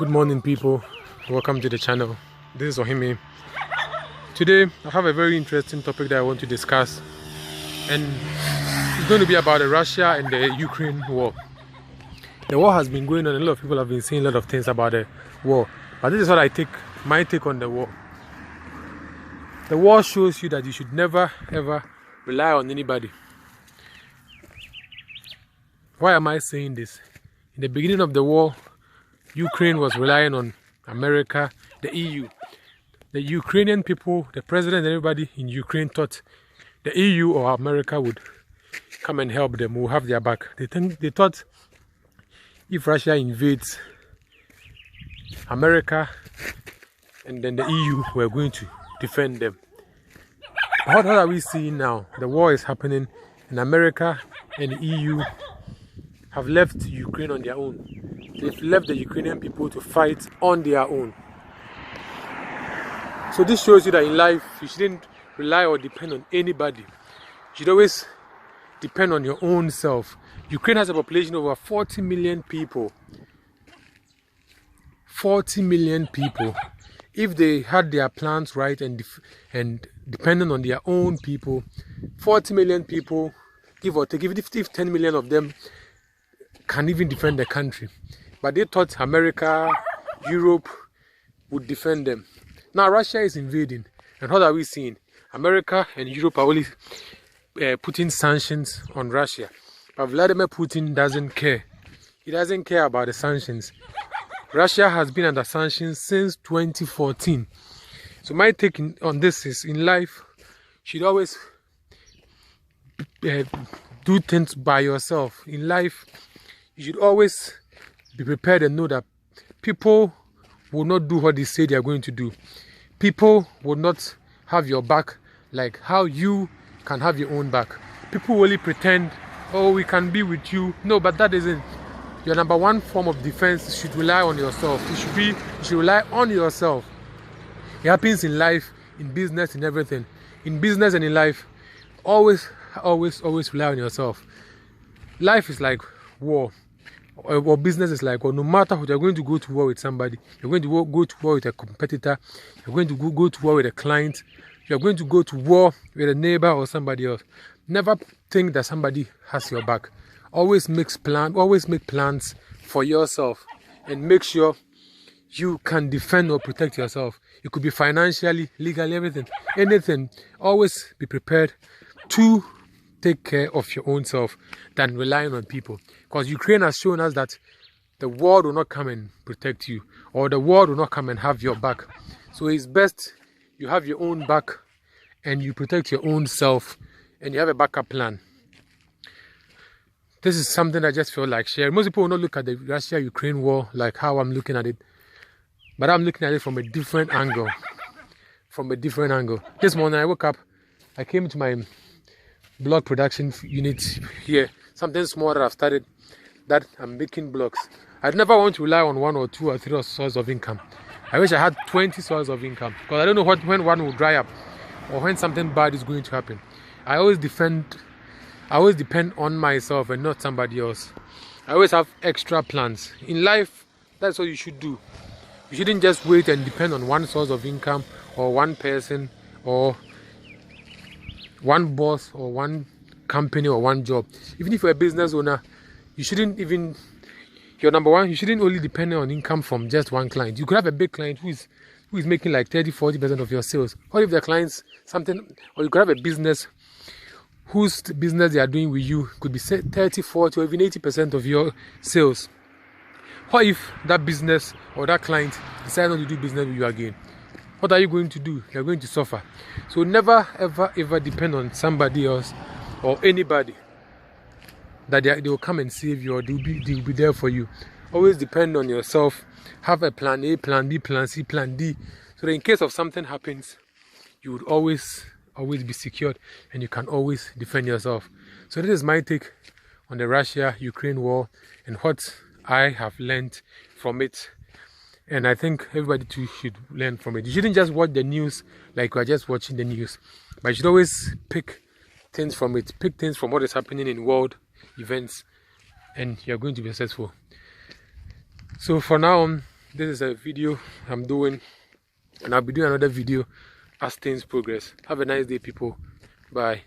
Good morning, people. Welcome to the channel. This is Ohime. Today I have a very interesting topic that I want to discuss, and it's going to be about the Russia and the Ukraine war. The war has been going on. A lot of people have been saying a lot of things about the war, but this is what my take on the war. The war shows you that you should never ever rely on anybody. Why am I saying this? In the beginning of the war, Ukraine was relying on America, the EU. The Ukrainian people, the president and everybody in Ukraine thought the EU or America would come and help them, will have their back. They thought if Russia invades America and then the EU were going to defend them. What are we seeing now? The war is happening and America and the EU have left Ukraine on their own. They've left the Ukrainian people to fight on their own. So this shows you that in life, you shouldn't rely or depend on anybody. You should always depend on your own self. Ukraine has a population of over 40 million people. 40 million people. If they had their plans right and dependent on their own people, 40 million people, give or take, if 10 million of them can even defend the country. But they thought America, Europe would defend them. Now Russia is invading. And what are we seeing? America and Europe are only putting sanctions on Russia. But Vladimir Putin doesn't care. He doesn't care about the sanctions. Russia has been under sanctions since 2014. So my take on this is, in life, you should always do things by yourself. In life, you should always be prepared and know that people will not do what they say they are going to do. People will not have your back like how you can have your own back. People will only pretend, oh, we can be with you. No, but that isn't. Your number one form of defense. You should rely on yourself. You should rely on yourself. It happens in life, in business, in everything. In business and in life, always rely on yourself. Life is like war. Or business is like, or no matter what, you're going to go to war with somebody, you're going to go to war with a competitor, you're going to go to war with a client, you're going to go to war with a neighbor or somebody else. Never think that somebody has your back. Always make plans for yourself and make sure you can defend or protect yourself. It could be financially, legally, anything. Always be prepared to take care of your own self than relying on people. Because Ukraine has shown us that the world will not come and protect you, or the world will not come and have your back. So it's best you have your own back and you protect your own self and you have a backup plan. This is something I just feel like sharing. Most people will not look at the Russia-Ukraine war like how I'm looking at it, but I'm looking at it from a different angle. This morning I woke up, I came to my blog production unit here, something small that I've started, that I'm making blogs. I'd never want to rely on one or two or three sources of income. I wish I had 20 sources of income, because I don't know when one will dry up or when something bad is going to happen. I always depend on myself and not somebody else. I always have extra plans. In life, that's what you should do. You shouldn't just wait and depend on one source of income or one person or one boss or one company or one job. Even if you're a business owner, you shouldn't only depend on income from just one client. You could have a big client who is making like 30-40% of your sales. What if the client's something, or you could have a business whose business they are doing with you could be 30, 40 or even 80% of your sales. What if that business or that client decides not to do business with you again? What are you going to do? You're going to suffer. So never ever depend on somebody else or anybody that they will come and save you, or they'll be there for you. Always depend on yourself. Have a plan A, plan B, plan C, plan D, so that in case of something happens, you would always be secured and you can always defend yourself. So this is my take on the Russia-Ukraine war and what I have learned from it. And I think everybody too should learn from it. You shouldn't just watch the news like you are just watching the news, but you should always pick things from it. Pick things from what is happening in world events, and you're going to be successful. So for now on, this is a video I'm doing, and I'll be doing another video as things progress. Have a nice day, people. Bye.